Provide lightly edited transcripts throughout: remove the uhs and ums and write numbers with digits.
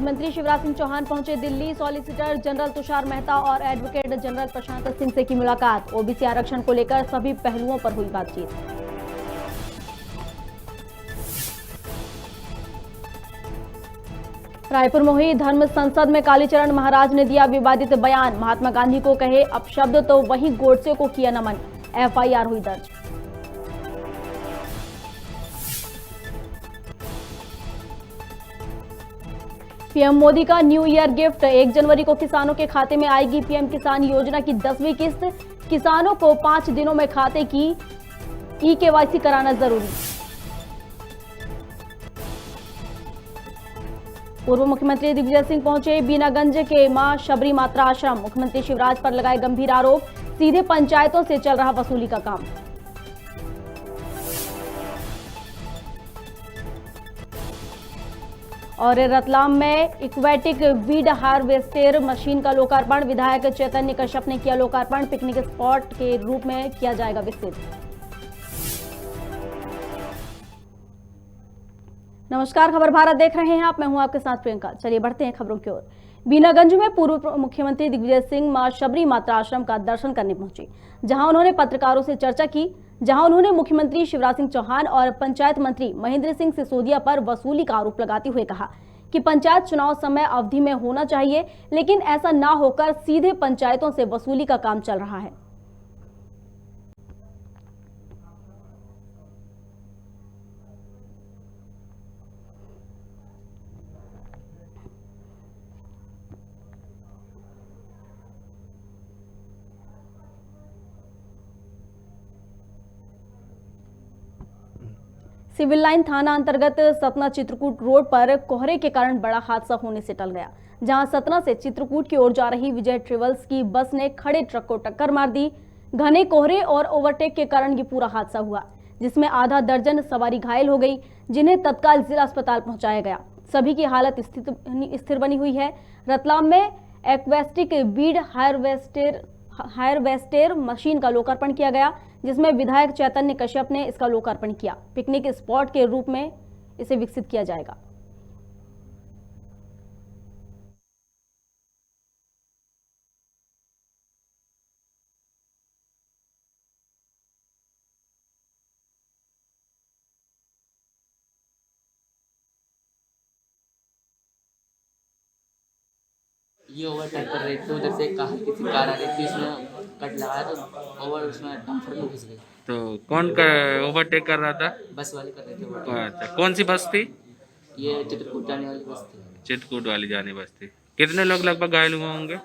मुख्यमंत्री शिवराज सिंह चौहान पहुंचे Delhi. Solicitor general Tushar Mehta और एडवोकेट जनरल प्रशांत सिंह से की मुलाकात। ओबीसी आरक्षण को लेकर सभी पहलुओं पर हुई बातचीत। रायपुर में हुई धर्म संसद में कालीचरण महाराज ने दिया विवादित बयान। महात्मा गांधी को कहे अपशब्द तो वही गोडसे को किया नमन। एफआईआर हुई दर्ज। पीएम मोदी का न्यू ईयर गिफ्ट। 1 जनवरी को किसानों के खाते में आएगी पीएम किसान योजना की 10वीं किस्त। किसानों को 5 दिनों में खाते की ई-केवाईसी कराना जरूरी। पूर्व मुख्यमंत्री दिग्विजय सिंह पहुंचे बीनागंज के मां शबरी मात्रा आश्रम। मुख्यमंत्री शिवराज पर लगाए गंभीर आरोप। सीधे पंचायतों से चल रहा वसूली का काम। और रतलाम में इक्वेटिक वीड हार्वेस्टर मशीन का लोकार्पण। विधायक चैतन्य कश्यप ने किया लोकार्पण। पिकनिक स्पॉट के रूप में किया जाएगा विकसित। नमस्कार, खबर भारत देख रहे हैं आप। मैं हूं आपके साथ प्रियंका। चलिए बढ़ते हैं खबरों की ओर। बीनागंज में पूर्व मुख्यमंत्री दिग्विजय सिंह मां शबरी मात्रा आश्रम का दर्शन करने पहुंचे, जहां उन्होंने पत्रकारों से चर्चा की। जहां उन्होंने मुख्यमंत्री शिवराज सिंह चौहान और पंचायत मंत्री महेंद्र सिंह सिसोदिया पर वसूली का आरोप लगाते हुए कहा कि पंचायत चुनाव समय अवधि में होना चाहिए, लेकिन ऐसा ना होकर सीधे पंचायतों से वसूली का काम चल रहा है। सिविल लाइन थाना अंतर्गत सतना चित्रकूट रोड पर कोहरे के कारण बड़ा हादसा होने से टल गया, जहां सतना से चित्रकूट की ओर जा रही विजय ट्रेवल्स की बस ने खड़े ट्रक को टक्कर मार दी। घने कोहरे और ओवरटेक के कारण ये पूरा हादसा हुआ, जिसमें आधा दर्जन सवारी घायल हो गई, जिन्हें तत्काल जिला अस्पताल पहुंचाया गया। सभी की हालत स्थिर बनी हुई है। रतलाम में एक्वेस्टिक बीड हार्वेस्टर मशीन का लोकार्पण किया गया, जिसमें विधायक चैतन्य कश्यप ने इसका लोकार्पण किया। पिकनिक स्पॉट के रूप में इसे विकसित किया जाएगा। ये ओवरटेक कर रही थी, उधर से किसी कार आ रही थी, उसमें कट लगाया तो ओवर उसमें डंपर में घुस गई। तो कौन ओवरटेक कर रहा था? बस वाले कर रहे थे ओवरटेक। अच्छा, कौन सी बस थी? ये चित्रकूट जाने वाली बस थी। चित्रकूट वाली जाने बस थी। कितने लोग लगभग घायल हुए होंगे?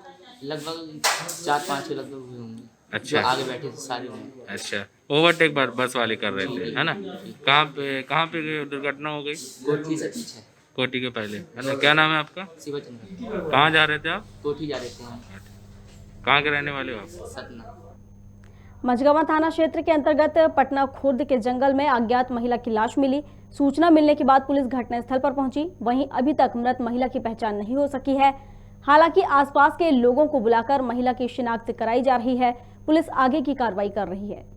लगभग 4-5 लगभग हुए होंगे। अच्छा, जो आगे बैठे थे सारे हुए। अच्छा, ओवरटेक बस वाले कर रहे थे, है ना? कहाँ पे दुर्घटना हो गई? कोठी से पीछे। कोठी के पहले, है ना? क्या नाम है आपका? शिवचंद्र। कहाँ जा रहे थे आप? कोठी जा रहे थे हम। कहाँ के रहने वाले हो आप? सतना। मझगवां थाना क्षेत्र के अंतर्गत पटना खुर्द के जंगल में अज्ञात महिला की लाश मिली। सूचना मिलने के बाद पुलिस घटनास्थल पर पहुंची। वहीं अभी तक मृत महिला की पहचान नहीं हो सकी है। हालांकि आसपास के लोगों को बुलाकर महिला की शिनाख्त कराई जा रही है। पुलिस आगे की कार्रवाई कर रही है।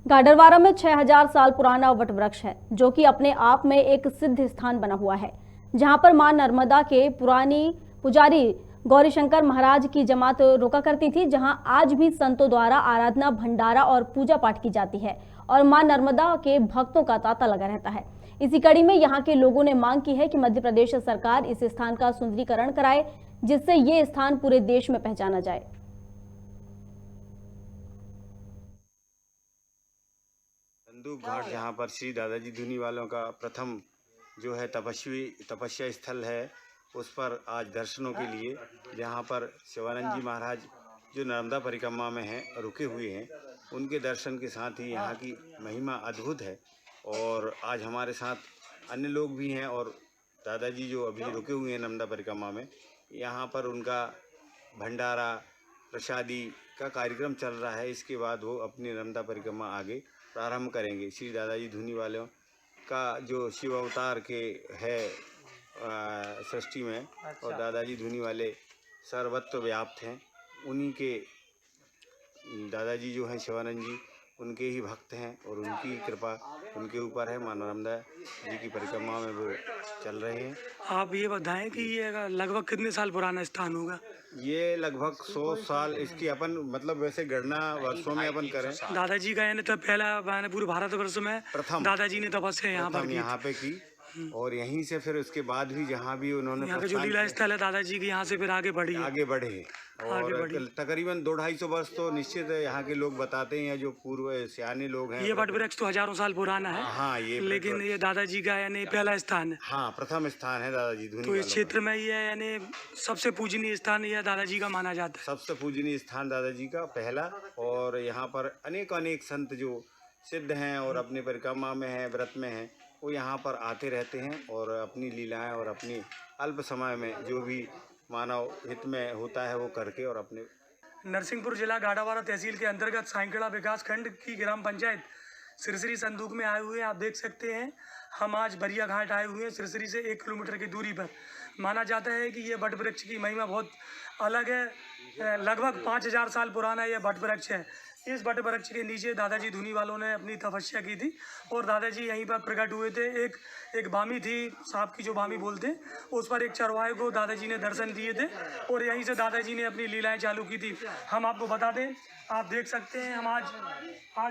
गाडरवारा में 6000 साल पुराना वट वृक्ष है, जो कि अपने आप में एक सिद्ध स्थान बना हुआ है, जहां पर मां नर्मदा के पुरानी पुजारी गौरीशंकर महाराज की जमात रोका करती थी, जहां आज भी संतों द्वारा आराधना, भंडारा और पूजा पाठ की जाती है और मां नर्मदा के भक्तों का तांता लगा रहता है। इसी कड़ी में यहां के लोगों ने मांग की है कि मध्य प्रदेश सरकार इस स्थान का सुंदरीकरण कराए, जिससे ये स्थान पूरे देश में पहचाना जाए। संदूक घाट, जहाँ पर श्री दादाजी धूनी वालों का प्रथम जो है तपस्या स्थल है, उस पर आज दर्शनों के लिए जहाँ पर शिवानंद जी महाराज जो नर्मदा परिक्रमा में हैं, रुके हुए हैं, उनके दर्शन के साथ ही यहाँ की महिमा अद्भुत है। और आज हमारे साथ अन्य लोग भी हैं और दादाजी जो अभी रुके हुए हैं नर्मदा परिक्रमा में, यहाँ पर उनका भंडारा प्रसादी का कार्यक्रम चल रहा है। इसके बाद वो अपनी नर्मदा परिक्रमा आगे प्रारंभ करेंगे। श्री दादाजी धूनी वालों का जो शिव अवतार के है सृष्टि में, और दादाजी धूनी वाले सर्वत्र व्याप्त हैं। उन्हीं के दादाजी जो हैं शिवानंद जी, उनके ही भक्त हैं और उनकी कृपा उनके ऊपर है। माँ नर्मदा जी की परिक्रमा में वो चल रहे हैं। आप ये बताएं कि ये लगभग कितने साल पुराना स्थान होगा? ये लगभग 100 साल इसकी अपन मतलब वैसे गणना वर्षों में अपन करें। दादाजी का यानी तो पहला मैंने पूरे भारतवर्ष में प्रथम दादाजी ने तपस्या यहाँ पर की और यहीं से फिर उसके बाद भी जहाँ भी उन्होंने यहाँ का जो लीला स्थल है दादाजी की, यहाँ से फिर आगे बढ़े और तकरीबन 200-250 वर्ष तो निश्चित यहाँ के लोग बताते हैं, जो पूर्व सियाने लोग हैं। ये वट वृक्ष तो हजारों साल पुराना है। हाँ, ये लेकिन ये दादाजी का यानी पहला स्थान है। हाँ, प्रथम स्थान है दादाजी धुनी। तो इस क्षेत्र में ये यानी सबसे पूजनीय स्थान यह दादाजी का माना जाता है। सबसे पूजनीय स्थान दादाजी का पहला। और यहाँ पर अनेक संत जो सिद्ध हैं और अपने परिक्रमा में हैं, व्रत में हैं, वो यहाँ पर आते रहते हैं और अपनी लीलाएं और अपनी अल्प समय में जो भी मानव हित में होता है वो करके और अपने। नरसिंहपुर जिला गाड़ावाड़ा तहसील के अंतर्गत साइंकड़ा विकास खंड की ग्राम पंचायत सिरसिरी संदूक में आए हुए हैं। आप देख सकते हैं हम आज बरिया घाट आए हुए हैं। सिरसिरी से 1 किलोमीटर की दूरी पर माना जाता है कि ये वट वृक्ष की महिमा बहुत अलग है। लगभग 5000 साल पुराना ये वट वृक्ष है। इस वट वृक्ष के नीचे दादाजी धुनी वालों ने अपनी तपस्या की थी और दादाजी यहीं पर प्रकट हुए थे। एक बामी थी, सांप की जो बामी बोलते हैं, उस पर एक चरवाहे को दादाजी ने दर्शन दिए थे और यहीं से दादाजी ने अपनी लीलाएं चालू की थी। हम आपको बता दें, आप देख सकते हैं हम आज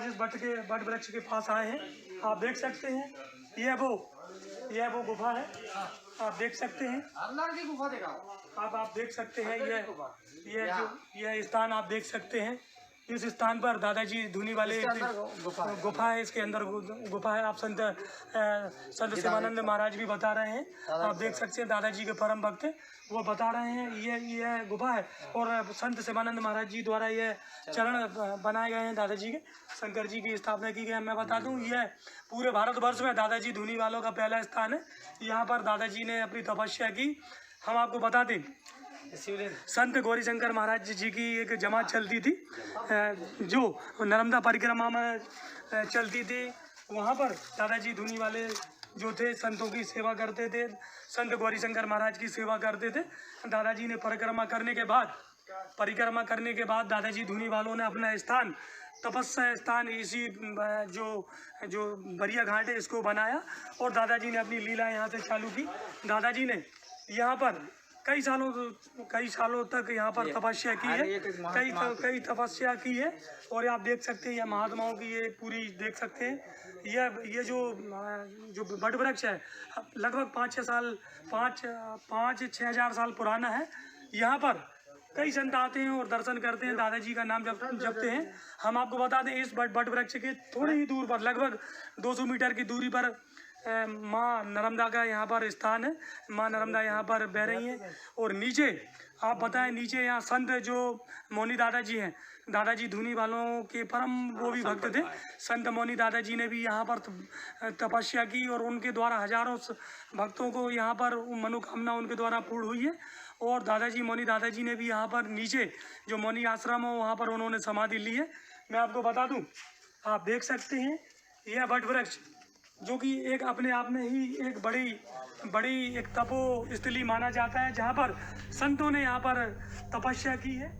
इस वट वृक्ष के पास आए हैं। आप देख सकते हैं यह वो गुफा है। आप देख सकते हैं आप देख सकते हैं यह स्थान आप देख सकते हैं। इस स्थान पर दादाजी धुनी वाले गुफा है, इसके अंदर गुफा है। आप संत शिवानंद महाराज भी बता रहे हैं। आप देख सकते हैं दादाजी के परम भक्त वो बता रहे हैं ये गुफा है और संत शिवानंद महाराज जी द्वारा ये चरण बनाए गए हैं। दादाजी के शंकर जी की स्थापना की गई है। मैं बता दूं ये पूरे भारतवर्ष में दादाजी धुनी वालों का पहला स्थान है। यहाँ पर दादाजी ने अपनी तपस्या की। हम आपको बता दें संत गौरीशंकर महाराज जी की एक जमात चलती थी जो नर्मदा परिक्रमा में चलती थी। वहाँ पर दादाजी धुनी वाले जो थे संतों की सेवा करते थे, संत गौरीशंकर महाराज की सेवा करते थे। दादाजी ने परिक्रमा करने के बाद दादाजी धुनी वालों ने अपना स्थान तपस्या स्थान इसी जो बरिया घाट है इसको बनाया और दादाजी ने अपनी लीला यहाँ से चालू की। दादाजी ने यहाँ पर कई सालों तक यहाँ पर तपस्या की है, कई तपस्या की है। और आप देख सकते हैं यह महात्माओं की ये पूरी देख सकते हैं। ये जो वट वृक्ष है लगभग 5-6 हजार साल पुराना है। यहाँ पर कई संत आते हैं और दर्शन करते हैं, दादाजी का नाम जपते हैं। हम आपको बता दें इस वट वृक्ष के थोड़ी ही दूर पर लगभग 200 मीटर की दूरी पर माँ नर्मदा का यहाँ पर स्थान है। माँ नर्मदा यहाँ पर बह रही हैं और नीचे आप बताएं नीचे यहाँ संत जो मौनी दादाजी हैं, दादाजी धुनी वालों के परम वो भी भक्त थे। संत मौनी दादाजी ने भी यहाँ पर तपस्या की और उनके द्वारा हजारों भक्तों को यहाँ पर मनोकामना उनके द्वारा पूर्ण हुई है। और दादाजी मौनी दादाजी ने भी यहाँ पर नीचे जो मौनी आश्रम हो वहाँ पर उन्होंने समाधि ली है। मैं आपको बता दूँ, आप देख सकते हैं यह वट वृक्ष जो कि एक अपने आप में ही एक बड़ी एक तपो स्थली माना जाता है, जहाँ पर संतों ने यहाँ पर तपस्या की है।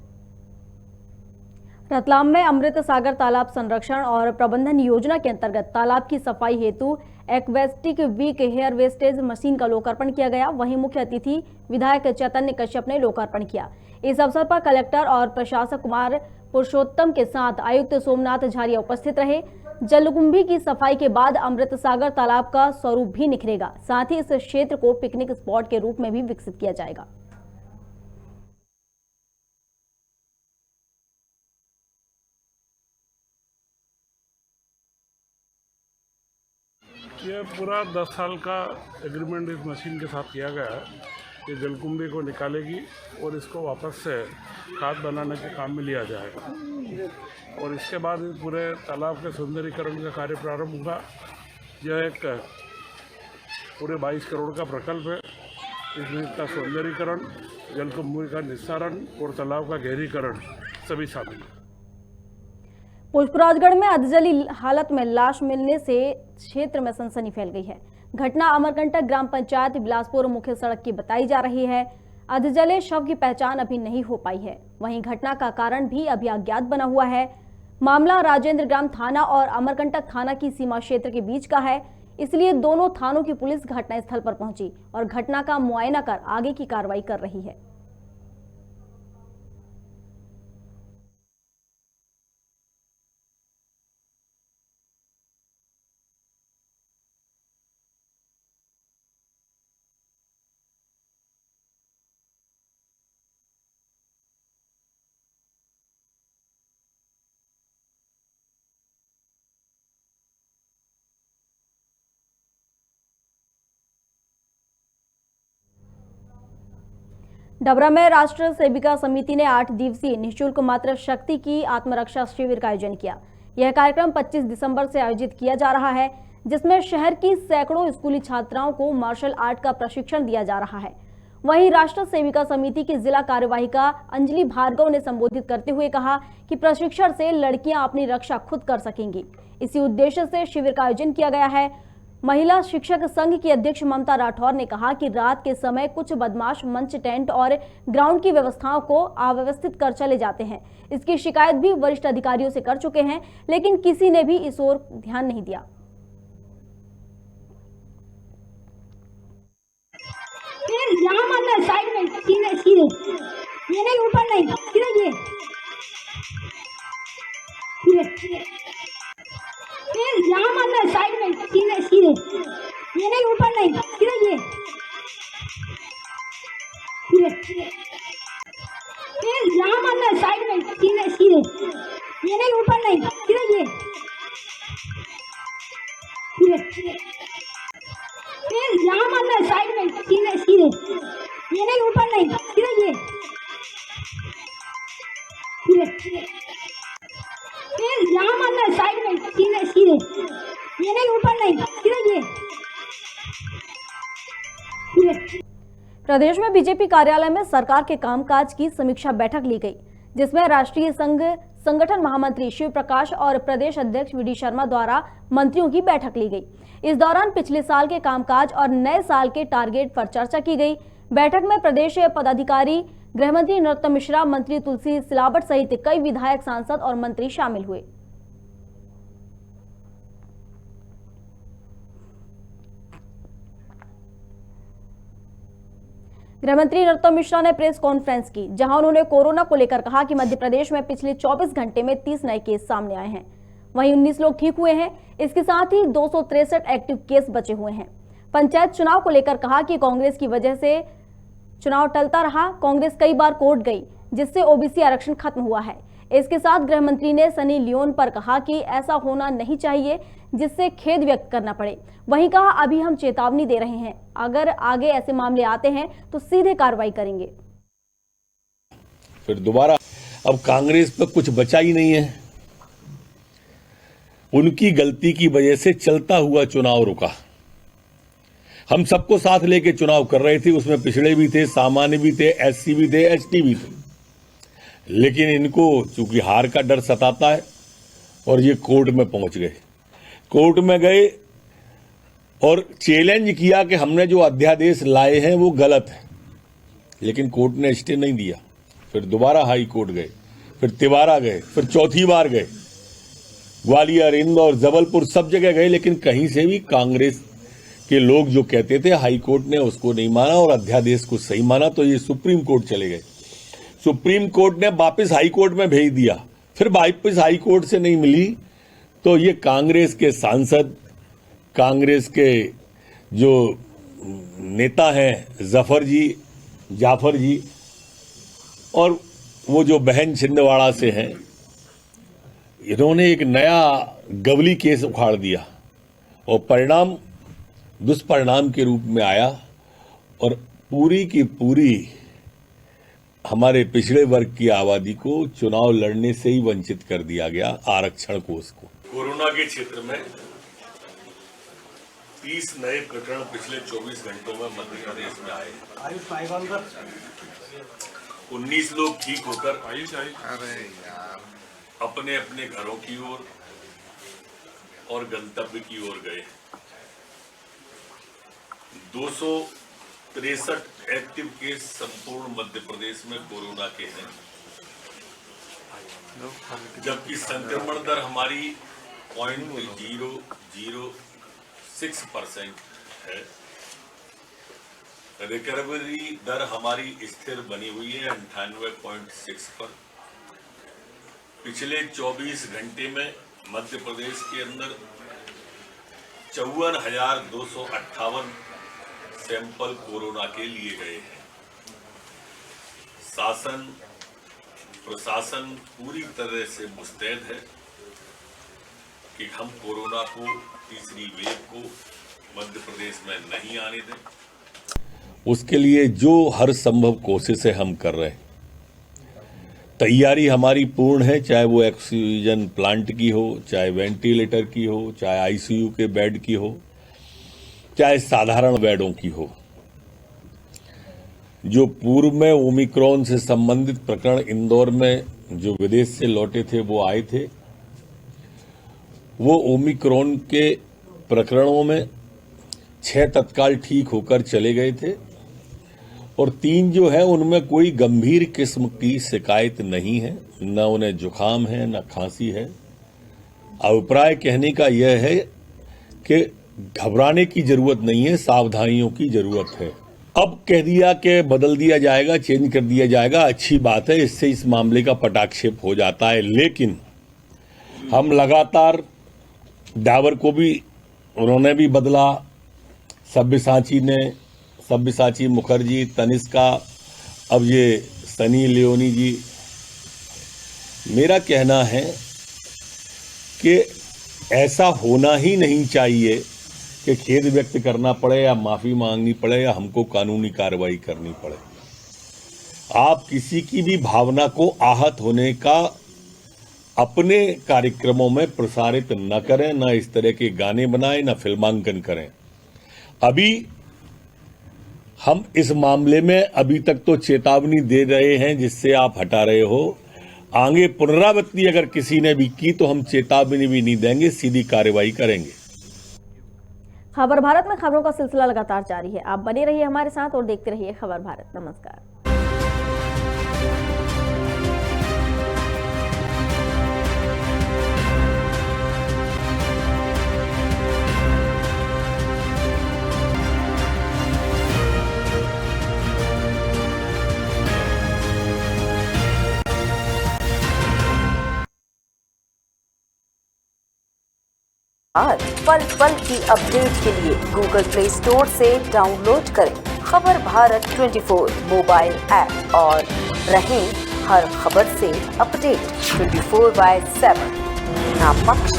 रतलाम में अमृत सागर तालाब संरक्षण और प्रबंधन योजना के अंतर्गत तालाब की सफाई हेतु aquatic weed harvester machine का लोकार्पण किया गया। वहीं मुख्य अतिथि विधायक चैतन्य कश्यप ने लोकार्पण किया। इस अवसर पर कलेक्टर और प्रशासक कुमार पुरुषोत्तम के साथ आयुक्त सोमनाथ झारिया उपस्थित रहे। जलकुंभी की सफाई के बाद अमृत सागर तालाब का स्वरूप भी निखरेगा। साथ ही इस क्षेत्र को पिकनिक स्पॉट के रूप में भी विकसित किया जाएगा। ये पूरा 10 साल का एग्रीमेंट इस मशीन के साथ किया गया है। ये जलकुंभी को निकालेगी और इसको वापस से खाद बनाने के काम में लिया जाएगा और इसके बाद पूरे तालाब के सौंदर्यीकरण का कार्य प्रारंभ होगा। यह एक पूरे 22 करोड़ का प्रकल्प है। इसमें इसका सौंदर्यीकरण, जलकुंभी का निस्तारण और तालाब का गहरीकरण सभी शामिल है। पुष्पराजगढ़ में अधजली हालत में लाश मिलने से क्षेत्र में सनसनी फैल गई है। घटना अमरकंटक ग्राम पंचायत बिलासपुर मुख्य सड़क की बताई जा रही है। अधजले शव की पहचान अभी नहीं हो पाई है। वहीं घटना का कारण भी अभी अज्ञात बना हुआ है। मामला राजेंद्र ग्राम थाना और अमरकंटक थाना की सीमा क्षेत्र के बीच का है, इसलिए दोनों थानों की पुलिस घटनास्थल पर पहुंची और घटना का मुआयना कर आगे की कार्रवाई कर रही है। डबरा में राष्ट्र सेविका समिति ने 8 दिवसीय निःशुल्क मातृ शक्ति की आत्मरक्षा शिविर का आयोजन किया। यह कार्यक्रम 25 दिसंबर से आयोजित किया जा रहा है, जिसमें शहर की सैकड़ों स्कूली छात्राओं को मार्शल आर्ट का प्रशिक्षण दिया जा रहा है। वहीं राष्ट्र सेविका समिति की जिला कार्यवाहिका अंजलि भार्गव ने संबोधित करते हुए कहा कि प्रशिक्षण से लड़कियां अपनी रक्षा खुद कर सकेंगी। इसी उद्देश्य से शिविर का आयोजन किया गया है। महिला शिक्षक संघ की अध्यक्ष ममता राठौर ने कहा कि रात के समय कुछ बदमाश मंच, टेंट और ग्राउंड की व्यवस्थाओं को अव्यवस्थित कर चले जाते हैं। इसकी शिकायत भी वरिष्ठ अधिकारियों से कर चुके हैं, लेकिन किसी ने भी इस ओर ध्यान नहीं दिया। यहाँ मारना है, साइड में सीधे सीधे, ये नहीं ऊपर नहीं, सीधे ये सीधे, यहाँ मारना है, साइड में सीधे सीधे, ये नहीं ऊपर नहीं, सीधे ये सीधे, यहाँ मारना है, साइड में सीधे सीधे, ये नहीं ऊपर नहीं, सीधे ये सीधे, यहाँ मारना है, साइड में सीधे सीधे, ये नहीं ऊपर नहीं, सीधे ये सीधे, यहाँ मारना है, साइड में सीधे सीधे, ये नहीं ऊपर नहीं, सीधे ये सीधे। प्रदेश में बीजेपी कार्यालय में सरकार के कामकाज की समीक्षा बैठक ली गई, जिसमें राष्ट्रीय संगठन महामंत्री शिव प्रकाश और प्रदेश अध्यक्ष वी डी शर्मा द्वारा मंत्रियों की बैठक ली गई। इस दौरान पिछले साल के कामकाज और नए साल के टारगेट पर चर्चा की गई। बैठक में प्रदेश पदाधिकारी, गृह मंत्री नरोत्तम मिश्रा, मंत्री तुलसी सिलावट सहित कई विधायक, सांसद और मंत्री शामिल हुए। गृह मंत्री नरोत्तम मिश्रा ने प्रेस कॉन्फ्रेंस की, जहां उन्होंने कोरोना को लेकर कहा कि मध्य प्रदेश में पिछले 24 घंटे में 30 नए केस सामने आए हैं, वहीं 19 लोग ठीक हुए हैं। इसके साथ ही 263 एक्टिव केस बचे हुए हैं। पंचायत चुनाव को लेकर कहा कि कांग्रेस की वजह से चुनाव टलता रहा। कांग्रेस कई बार कोर्ट गई, जिससे ओबीसी आरक्षण खत्म हुआ है। इसके साथ गृह मंत्री ने सनी लियोन पर कहा कि ऐसा होना नहीं चाहिए, जिससे खेद व्यक्त करना पड़े। वहीं कहा, अभी हम चेतावनी दे रहे हैं, अगर आगे ऐसे मामले आते हैं तो सीधे कार्रवाई करेंगे। फिर दोबारा अब कांग्रेस पर कुछ बचा ही नहीं है। उनकी गलती की वजह से चलता हुआ चुनाव रुका। हम सबको साथ लेके चुनाव कर रहे थे, उसमें पिछड़े भी थे, सामान्य भी थे, एससी भी थे, एसटी भी थे, लेकिन इनको चूंकि हार का डर सताता है और ये कोर्ट में पहुंच गए। कोर्ट में गए और चैलेंज किया कि हमने जो अध्यादेश लाए हैं वो गलत है, लेकिन कोर्ट ने स्टे नहीं दिया। फिर दोबारा हाई कोर्ट गए, फिर तिवारा गए, फिर चौथी बार गए, ग्वालियर, इंदौर, जबलपुर, सब जगह गए, लेकिन कहीं से भी कांग्रेस के लोग जो कहते थे हाई कोर्ट ने उसको नहीं माना और अध्यादेश को सही माना, तो ये सुप्रीम कोर्ट चले गए। सुप्रीम कोर्ट ने वापस हाई कोर्ट में भेज दिया, फिर वापस हाई कोर्ट से नहीं मिली, तो ये कांग्रेस के सांसद, कांग्रेस के जो नेता हैं जाफर जी और वो जो बहन छिंदवाड़ा से हैं, इन्होंने एक नया गवली केस उखाड़ दिया और परिणाम दुष्परिणाम के रूप में आया और पूरी की पूरी हमारे पिछड़े वर्ग की आबादी को चुनाव लड़ने से ही वंचित कर दिया गया, आरक्षण को। उसको कोरोना के क्षेत्र में 30 नए प्रकरण पिछले 24 घंटों में मध्य प्रदेश में आए। 19 लोग ठीक होकर अपने अपने घरों की ओर और गंतव्य की ओर गए। 63 एक्टिव केस संपूर्ण मध्य प्रदेश में कोरोना के हैं, जबकि संक्रमण दर हमारी 0.006% है। रिकवरी दर हमारी स्थिर बनी हुई है 98.6 पर। पिछले 24 घंटे में मध्य प्रदेश के अंदर 54,258 सैंपल कोरोना के लिए गए हैं। शासन प्रशासन पूरी तरह से मुस्तैद है कि हम कोरोना को तीसरी वेव को मध्य प्रदेश में नहीं आने दें। उसके लिए जो हर संभव कोशिशें हम कर रहे हैं, तैयारी हमारी पूर्ण है, चाहे वो ऑक्सीजन प्लांट की हो, चाहे वेंटिलेटर की हो, चाहे आईसीयू के बेड की हो, चाहे साधारण बेडों की हो। जो पूर्व में ओमिक्रॉन से संबंधित प्रकरण इंदौर में जो विदेश से लौटे थे वो आए थे, वो ओमिक्रॉन के प्रकरणों में 6 तत्काल ठीक होकर चले गए थे और 3 जो है उनमें कोई गंभीर किस्म की शिकायत नहीं है, न उन्हें जुकाम है न खांसी है। अभिप्राय कहने का यह है कि घबराने की जरूरत नहीं है, सावधानियों की जरूरत है। अब कह दिया कि बदल दिया जाएगा, चेंज कर दिया जाएगा, अच्छी बात है, इससे इस मामले का पटाक्षेप हो जाता है। लेकिन हम लगातार डावर को भी उन्होंने भी बदला, सब्यसाची मुखर्जी, तनिष्का, अब ये सनी लियोनी जी। मेरा कहना है कि ऐसा होना ही नहीं चाहिए कि खेद व्यक्त करना पड़े या माफी मांगनी पड़े या हमको कानूनी कार्रवाई करनी पड़े। आप किसी की भी भावना को आहत होने का अपने कार्यक्रमों में प्रसारित न करें, न इस तरह के गाने बनाएं, न फिल्मांकन करें। अभी हम इस मामले में अभी तक तो चेतावनी दे रहे हैं जिससे आप हटा रहे हो। आगे पुनरावृत्ति अगर किसी ने भी की तो हम चेतावनी भी नहीं देंगे, सीधी कार्रवाई करेंगे। खबर भारत में खबरों का सिलसिला लगातार जारी है। आप बने रहिए हमारे साथ और देखते रहिए खबर भारत। नमस्कार। आज पल पल की अपडेट के लिए गूगल प्ले स्टोर से डाउनलोड करें खबर भारत 24 मोबाइल ऐप और रहें हर खबर से अपडेट 24/7। ना पक्ष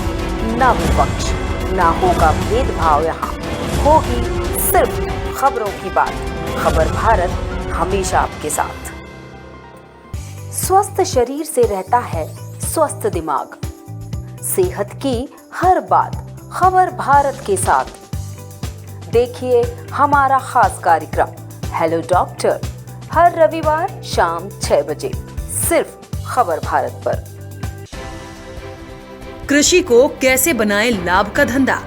ना विपक्ष, ना होगा भेदभाव, यहाँ होगी सिर्फ खबरों की बात। खबर भारत हमेशा आपके साथ। स्वस्थ शरीर से रहता है स्वस्थ दिमाग। सेहत की हर बात खबर भारत के साथ। देखिए हमारा खास कार्यक्रम हेलो डॉक्टर हर रविवार शाम 6 बजे सिर्फ खबर भारत पर। कृषि को कैसे बनाएं लाभ का धंधा?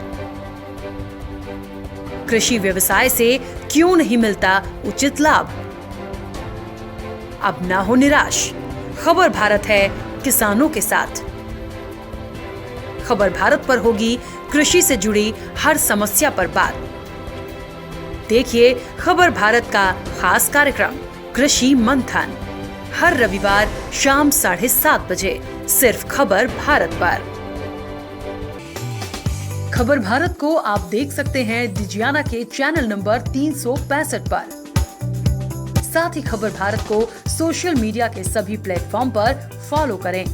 कृषि व्यवसाय से क्यों नहीं मिलता उचित लाभ? अब ना हो निराश, खबर भारत है किसानों के साथ। खबर भारत पर होगी कृषि से जुड़ी हर समस्या पर बात। देखिए खबर भारत का खास कार्यक्रम कृषि मंथन हर रविवार शाम 7:30 बजे सिर्फ खबर भारत पर। खबर भारत को आप देख सकते हैं डिजियाना के चैनल नंबर 365 पर। साथ ही खबर भारत को सोशल मीडिया के सभी प्लेटफॉर्म पर फॉलो करें।